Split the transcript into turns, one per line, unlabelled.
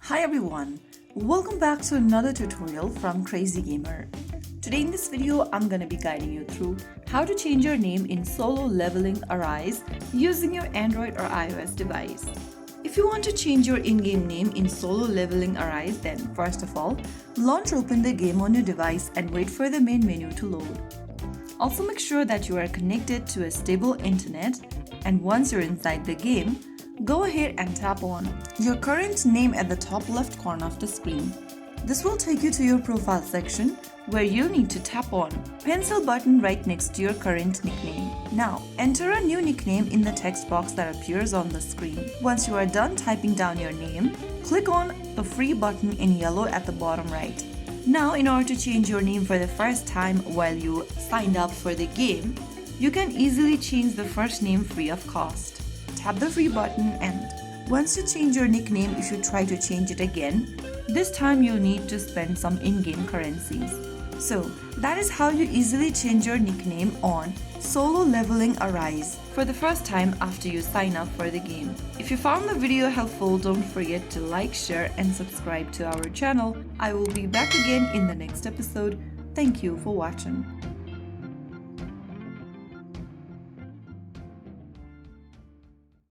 Hi everyone, welcome back to another tutorial from Crazy Gamer. Today in this video, I'm gonna be guiding you through how to change your name in Solo Leveling Arise using your Android or iOS device. If you want to change your in-game name in Solo Leveling Arise, then first of all, launch open the game on your device and wait for the main menu to load. Also make sure that you are connected to a stable internet, and once you're inside the game, go ahead and tap on your current name at the top left corner of the screen. This will take you to your profile section where you'll need to tap on pencil button right next to your current nickname. Now, enter a new nickname in the text box that appears on the screen. Once you are done typing down your name, click on the free button in yellow at the bottom right. Now, in order to change your name for the first time while you signed up for the game, you can easily change the first name free of cost. Tap the free button, and once you change your nickname, if you try to change it again, this time you'll need to spend some in-game currencies. So that is how you easily change your nickname on Solo Leveling Arise for the first time after you sign up for the game. If you found the video helpful, don't forget to like, share and subscribe to our channel. I will be back again in the next episode. Thank you for watching.